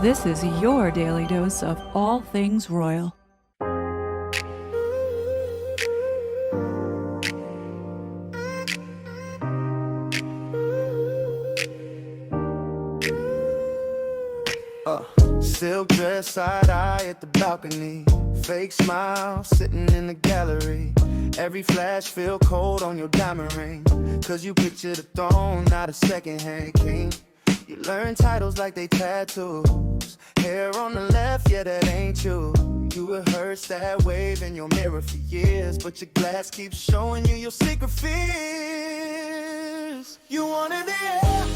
This is your daily dose of all things royal. Silk dress, side-eye at the balcony. Fake smile, sitting in the gallery. Every flash feel cold on your diamond ring. Cause you picture the throne, not a second-hand king. You learn titles like they tattoos. Hair on the left, yeah, that ain't you. You rehearsed that wave in your mirror for years, but your glass keeps showing you your secret fears. You wanted the air,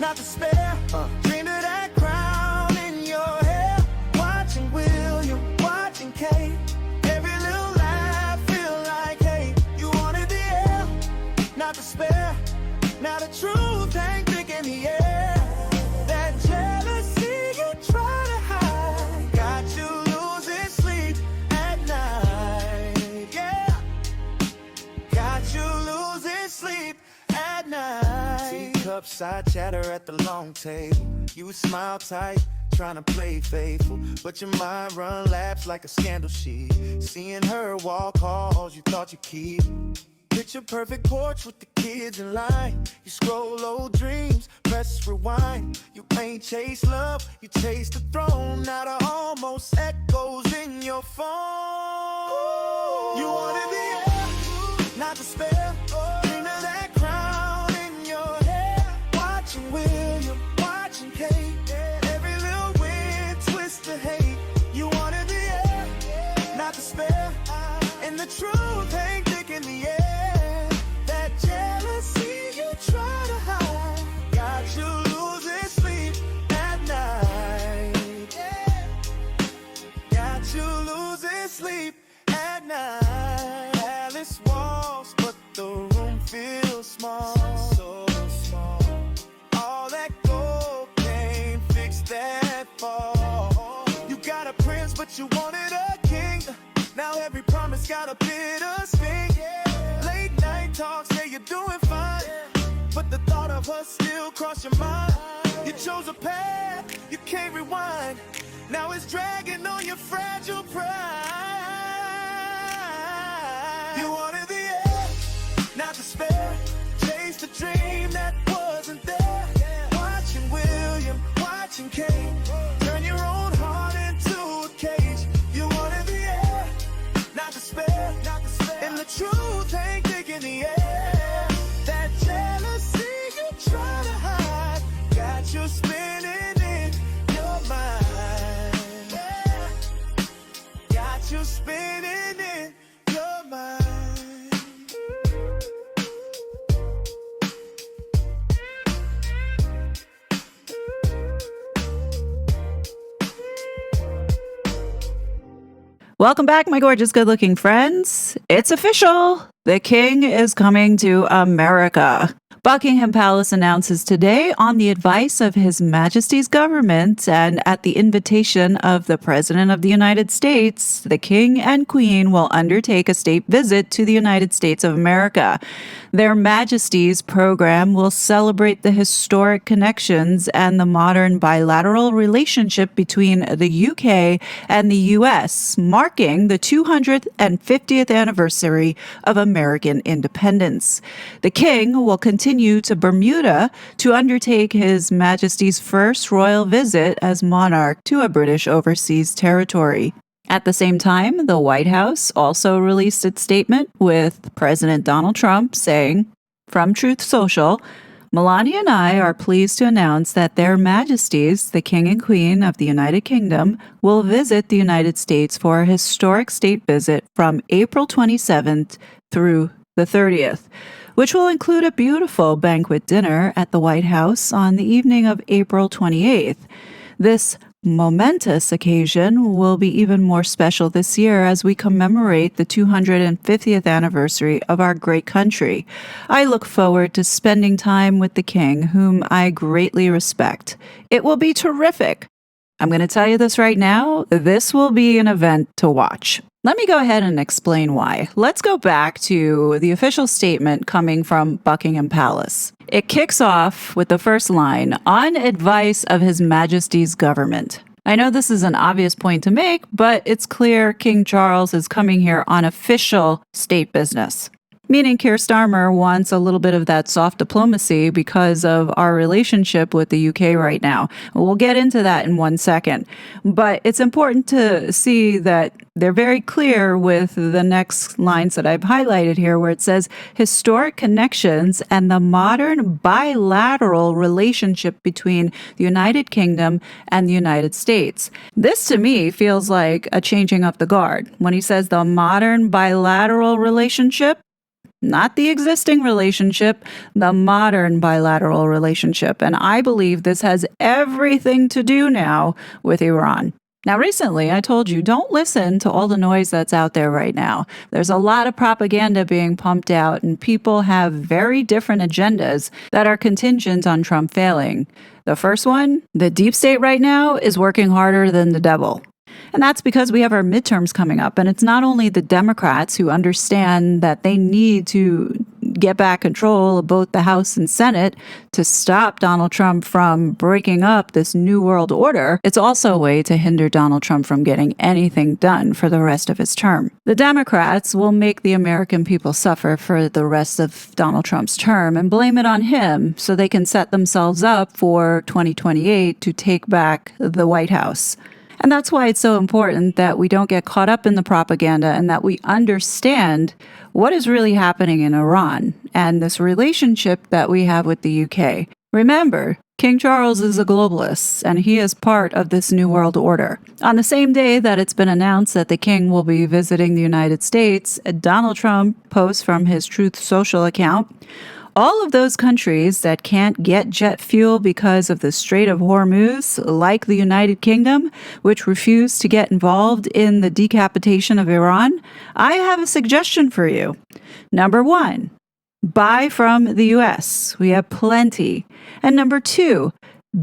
not the spare. Dreamed of that crown in your hair. Watching William, watching Kate. Every little laugh feel like hate. You wanted the air, not the spare. Now the truth ain't thick in the air. That jealousy you try to hide got you losing sleep at night. Yeah, got you losing sleep at night. Teacup side chatter at the long table. You smile tight, trying to play faithful, but your mind run laps like a scandal sheet. Seeing her walk halls you thought you'd keep. Picture perfect porch with the kids in line. You scroll old dreams, press rewind. You ain't chase love, you chase the throne. Now the almost echoes in your phone. You wanted the air, not the spare. Dream of that crown in your hair. Watching William, watching Kate. Every little wind twist to hate. You wanted the air, not the spare. And the truth ain't thick in the air. That jealousy you try to hide got you losing sleep at night. Yeah. Got you losing sleep at night. Palace walls, but the room feels small. So small. All that gold can't fix that fall. You got a prince, but you wanted a king. Now every promise got a bitter sting. Late night talk say you're doing fine, but the thought of her still cross your mind. You chose a path, you can't rewind. Now it's dragging on your fragile pride. You wanted the air, not the spare. Chase the dream that wasn't there. Watching William, watching Kate. Turn your own heart into a cage. You wanted the air, not the spare. And the truth ain't thick in the air. That jealousy you try to hide got you spinning in your mind. Yeah. Got you spinning in your mind. Welcome back, my gorgeous, good-looking friends. It's official. The king is coming to America. Buckingham Palace announces today, on the advice of His Majesty's government and at the invitation of the President of the United States, the King and Queen will undertake a state visit to the United States of America. Their Majesties program will celebrate the historic connections and the modern bilateral relationship between the UK and the US, marking the 250th anniversary of American independence. The King will continue to Bermuda to undertake His Majesty's first royal visit as monarch to a British overseas territory. At the same time, the White House also released its statement with President Donald Trump saying, from Truth Social, Melania and I are pleased to announce that their Majesties, the King and Queen of the United Kingdom, will visit the United States for a historic state visit from April 27th through the 30th, which will include a beautiful banquet dinner at the White House on the evening of April 28th. This momentous occasion will be even more special this year as we commemorate the 250th anniversary of our great country. I look forward to spending time with the King, whom I greatly respect. It will be terrific. I'm going to tell you this right now. This will be an event to watch. Let me go ahead and explain why. Let's go back to the official statement coming from Buckingham Palace. It kicks off with the first line, on advice of His Majesty's government. I know this is an obvious point to make, but it's clear King Charles is coming here on official state business. Meaning Keir Starmer wants a little bit of that soft diplomacy because of our relationship with the UK right now. We'll get into that in 1 second. But it's important to see that they're very clear with the next lines that I've highlighted here, where it says historic connections and the modern bilateral relationship between the United Kingdom and the United States. This to me feels like a changing of the guard. When he says the modern bilateral relationship, not the existing relationship, the modern bilateral relationship. And I believe this has everything to do now with Iran. Now, recently, I told you, don't listen to all the noise that's out there right now. There's a lot of propaganda being pumped out, and people have very different agendas that are contingent on Trump failing. The first one, the deep state right now is working harder than the devil. And that's because we have our midterms coming up. And it's not only the Democrats who understand that they need to get back control of both the House and Senate to stop Donald Trump from breaking up this new world order. It's also a way to hinder Donald Trump from getting anything done for the rest of his term. The Democrats will make the American people suffer for the rest of Donald Trump's term and blame it on him so they can set themselves up for 2028 to take back the White House. And that's why it's so important that we don't get caught up in the propaganda and that we understand what is really happening in Iran and this relationship that we have with the UK. Remember, King Charles is a globalist, and he is part of this New World Order. On the same day that it's been announced that the king will be visiting the United States, Donald Trump posts from his Truth Social account, all of those countries that can't get jet fuel because of the Strait of Hormuz, like the United Kingdom, which refuse to get involved in the decapitation of Iran, I have a suggestion for you. Number 1, buy from the U.S. We have plenty. And number 2,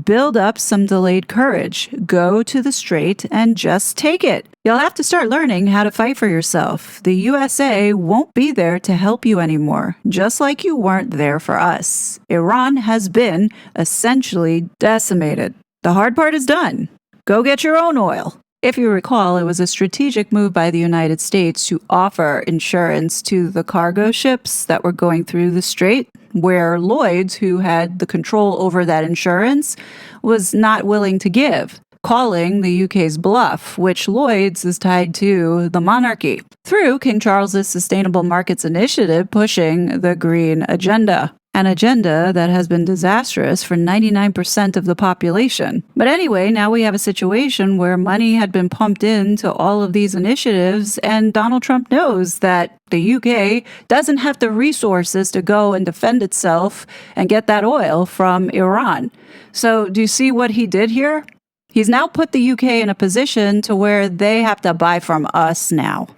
build up some delayed courage. Go to the strait and just take it. You'll have to start learning how to fight for yourself. The USA won't be there to help you anymore, just like you weren't there for us. Iran has been essentially decimated. The hard part is done. Go get your own oil. If you recall, it was a strategic move by the United States to offer insurance to the cargo ships that were going through the strait, where Lloyd's, who had the control over that insurance, was not willing to give, calling the UK's bluff, which Lloyd's is tied to the monarchy, through King Charles's Sustainable Markets Initiative pushing the green agenda. An agenda that has been disastrous for 99% of the population. But anyway, now we have a situation where money had been pumped into all of these initiatives, and Donald Trump knows that the UK doesn't have the resources to go and defend itself and get that oil from Iran. So do you see what he did here? He's now put the UK in a position to where they have to buy from us now.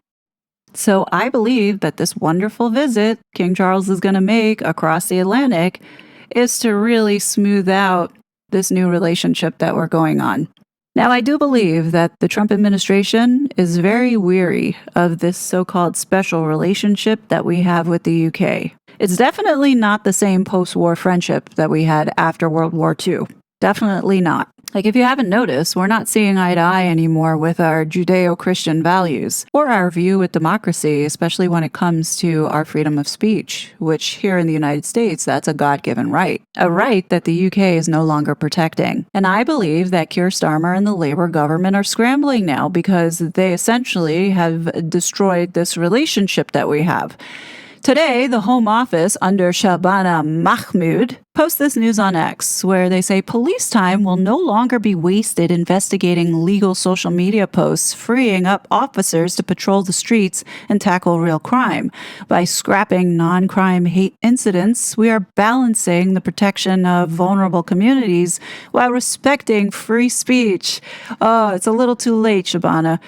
So I believe that this wonderful visit King Charles is going to make across the Atlantic is to really smooth out this new relationship that we're going on. Now, I do believe that the Trump administration is very weary of this so-called special relationship that we have with the UK. It's definitely not the same post-war friendship that we had after World War II. Definitely not. Like, if you haven't noticed, we're not seeing eye to eye anymore with our Judeo-Christian values or our view with democracy, especially when it comes to our freedom of speech, which here in the United States, that's a God-given right, a right that the UK is no longer protecting. And I believe that Keir Starmer and the Labour government are scrambling now because they essentially have destroyed this relationship that we have. Today, the Home Office under Shabana Mahmood posts this news on X, where they say police time will no longer be wasted investigating legal social media posts, freeing up officers to patrol the streets and tackle real crime. By scrapping non-crime hate incidents, we are balancing the protection of vulnerable communities while respecting free speech. Oh, it's a little too late, Shabana.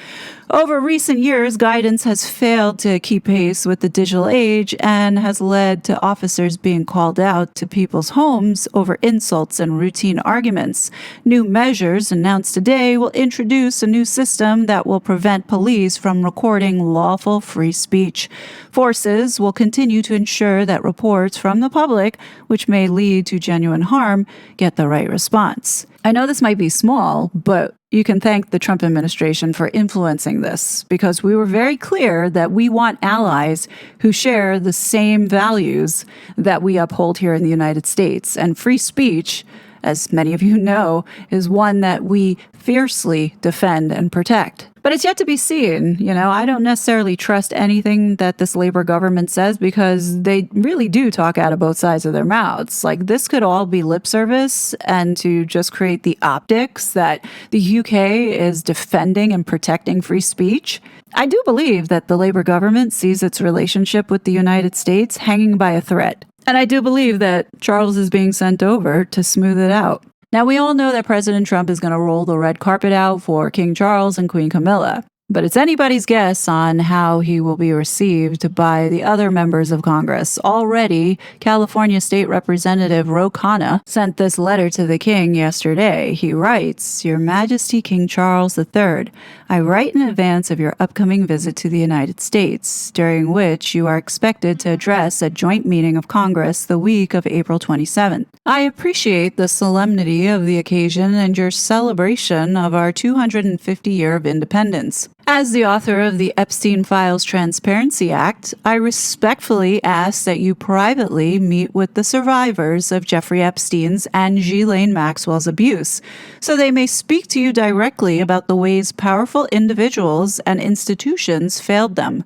Over recent years, guidance has failed to keep pace with the digital age and has led to officers being called out to people's homes over insults and routine arguments. New measures announced today will introduce a new system that will prevent police from recording lawful free speech. Forces will continue to ensure that reports from the public, which may lead to genuine harm, get the right response. I know this might be small, but you can thank the Trump administration for influencing this, because we were very clear that we want allies who share the same values that we uphold here in the United States. And free speech, as many of you know, is one that we fiercely defend and protect. But it's yet to be seen. I don't necessarily trust anything that this Labor government says, because they really do talk out of both sides of their mouths. Like, this could all be lip service and to just create the optics that the UK is defending and protecting free speech. I do believe that the Labor government sees its relationship with the United States hanging by a thread. And I do believe that Charles is being sent over to smooth it out. Now, we all know that President Trump is going to roll the red carpet out for King Charles and Queen Camilla, but it's anybody's guess on how he will be received by the other members of Congress. Already, California State Representative Ro Khanna sent this letter to the king yesterday. He writes, "Your Majesty King Charles III, I write in advance of your upcoming visit to the United States, during which you are expected to address a joint meeting of Congress the week of April 27th. I appreciate the solemnity of the occasion and your celebration of our 250 year of independence. As the author of the Epstein Files Transparency Act, I respectfully ask that you privately meet with the survivors of Jeffrey Epstein's and Ghislaine Maxwell's abuse, so they may speak to you directly about the ways powerful individuals and institutions failed them.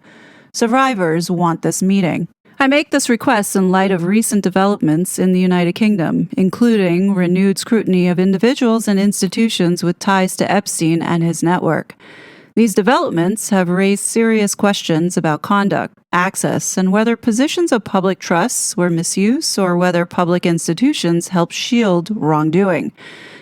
Survivors want this meeting. I make this request in light of recent developments in the United Kingdom, including renewed scrutiny of individuals and institutions with ties to Epstein and his network. These developments have raised serious questions about conduct, access, and whether positions of public trust were misused or whether public institutions helped shield wrongdoing.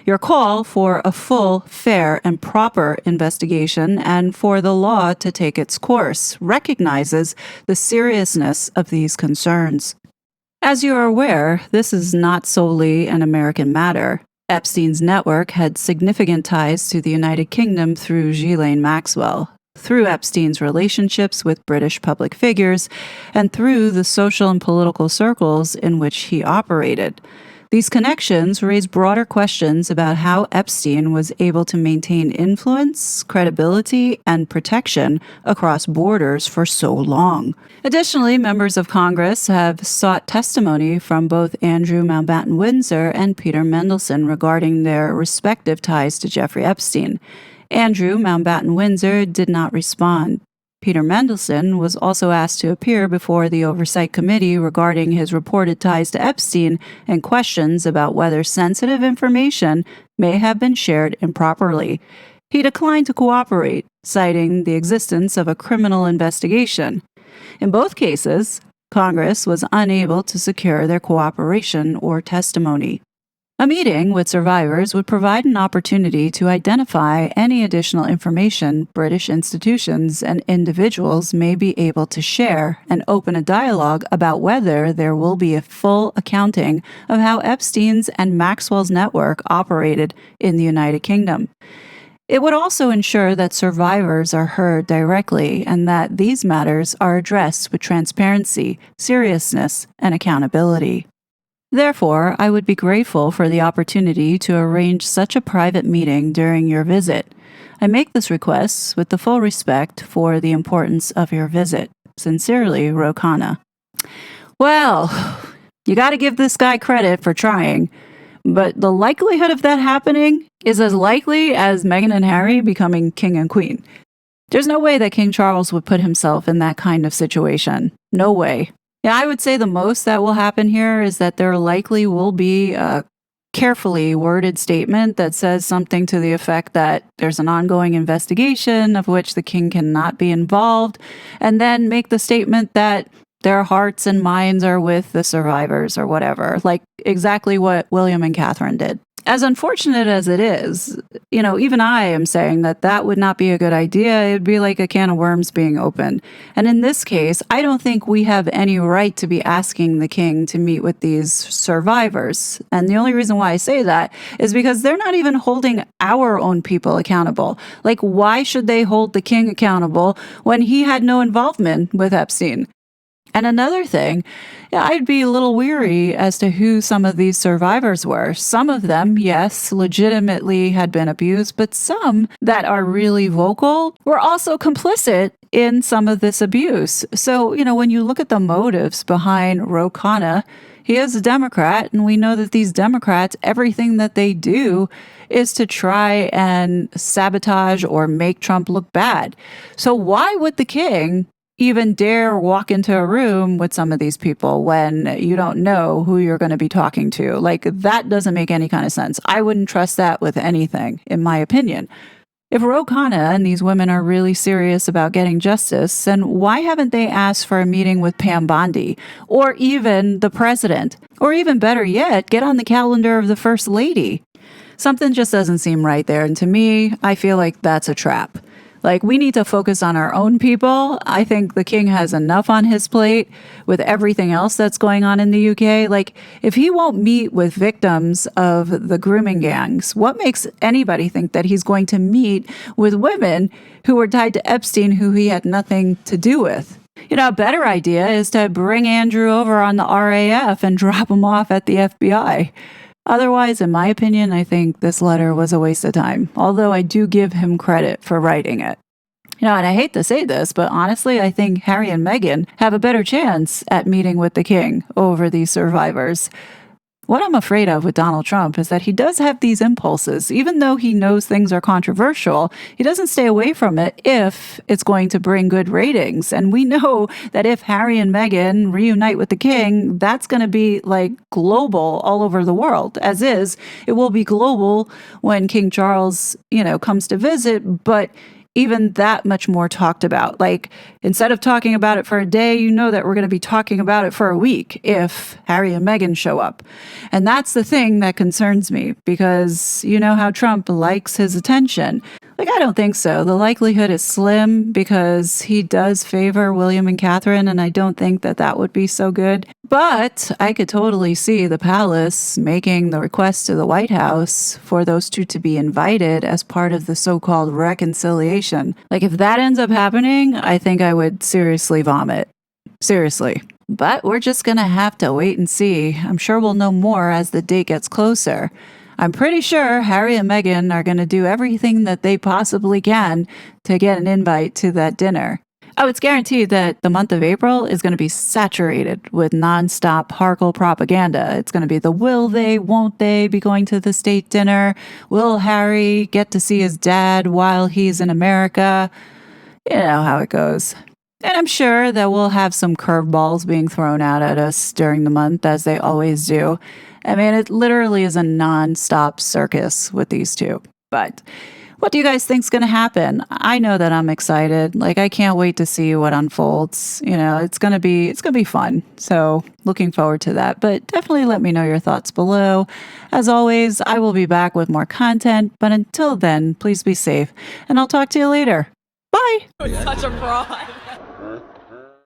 Your call for a full, fair, and proper investigation and for the law to take its course recognizes the seriousness of these concerns. As you are aware, this is not solely an American matter. Epstein's network had significant ties to the United Kingdom through Ghislaine Maxwell, through Epstein's relationships with British public figures, and through the social and political circles in which he operated. These connections raise broader questions about how Epstein was able to maintain influence, credibility, and protection across borders for so long. Additionally, members of Congress have sought testimony from both Andrew Mountbatten Windsor and Peter Mendelsohn regarding their respective ties to Jeffrey Epstein. Andrew Mountbatten Windsor did not respond. Peter Mendelsohn was also asked to appear before the Oversight Committee regarding his reported ties to Epstein and questions about whether sensitive information may have been shared improperly. He declined to cooperate, citing the existence of a criminal investigation. In both cases, Congress was unable to secure their cooperation or testimony. A meeting with survivors would provide an opportunity to identify any additional information British institutions and individuals may be able to share and open a dialogue about whether there will be a full accounting of how Epstein's and Maxwell's network operated in the United Kingdom. It would also ensure that survivors are heard directly and that these matters are addressed with transparency, seriousness, and accountability. Therefore, I would be grateful for the opportunity to arrange such a private meeting during your visit. I make this request with the full respect for the importance of your visit. Sincerely, Ro Khanna. Well, you got to give this guy credit for trying, but the likelihood of that happening is as likely as Meghan and Harry becoming king and queen. There's no way that King Charles would put himself in that kind of situation. No way. Yeah, I would say the most that will happen here is that there likely will be a carefully worded statement that says something to the effect that there's an ongoing investigation of which the king cannot be involved, and then make the statement that their hearts and minds are with the survivors or whatever, like exactly what William and Catherine did. as unfortunate as it is, even I am saying that that would not be a good idea. It'd be like a can of worms being opened. And in this case, I don't think we have any right to be asking the king to meet with these survivors. And the only reason why I say that is because they're not even holding our own people accountable. Like, why should they hold the king accountable when he had no involvement with Epstein? And another thing, I'd be a little weary as to who some of these survivors were. Some of them, yes, legitimately had been abused, but some that are really vocal were also complicit in some of this abuse. So, when you look at the motives behind Ro Khanna, he is a Democrat, and we know that these Democrats, everything that they do is to try and sabotage or make Trump look bad. So why would the king even dare walk into a room with some of these people when you don't know who you're going to be talking to? Like, that doesn't make any kind of sense. I wouldn't trust that with anything, in my opinion. If Ro Khanna and these women are really serious about getting justice, then why haven't they asked for a meeting with Pam Bondi or even the president? Or even better yet, get on the calendar of the first lady. Something just doesn't seem right there. And to me, I feel like that's a trap. Like, we need to focus on our own people. I think the king has enough on his plate with everything else that's going on in the UK. Like, if he won't meet with victims of the grooming gangs, what makes anybody think that he's going to meet with women who were tied to Epstein, who he had nothing to do with? A better idea is to bring Andrew over on the RAF and drop him off at the FBI. Otherwise, in my opinion, I think this letter was a waste of time, although I do give him credit for writing it. And I hate to say this, but honestly, I think Harry and Meghan have a better chance at meeting with the king over these survivors. What I'm afraid of with Donald Trump is that he does have these impulses. Even though he knows things are controversial, he doesn't stay away from it if it's going to bring good ratings. And we know that if Harry and Meghan reunite with the king, that's going to be like global all over the world. As is, it will be global when King Charles, comes to visit, but even that much more talked about. Like, instead of talking about it for a day, that we're going to be talking about it for a week if Harry and Meghan show up. And that's the thing that concerns me, because you know how Trump likes his attention. Like, I don't think so. The likelihood is slim because he does favor William and Catherine, and I don't think that that would be so good. But I could totally see the palace making the request to the White House for those two to be invited as part of the so-called reconciliation. Like, if that ends up happening, I think I would seriously vomit. Seriously. But we're just going to have to wait and see. I'm sure we'll know more as the date gets closer. I'm pretty sure Harry and Meghan are going to do everything that they possibly can to get an invite to that dinner. Oh, it's guaranteed that the month of April is going to be saturated with nonstop Harkle propaganda. It's going to be the will they, won't they be going to the state dinner? Will Harry get to see his dad while he's in America? You know how it goes. And I'm sure that we'll have some curveballs being thrown out at us during the month, as they always do. I mean, it literally is a non-stop circus with these two. But what do you guys think's going to happen? I know that I'm excited. Like, I can't wait to see what unfolds. It's going to be fun. So looking forward to that. But definitely let me know your thoughts below. As always, I will be back with more content. But until then, please be safe. And I'll talk to you later. Bye. Such a fraud.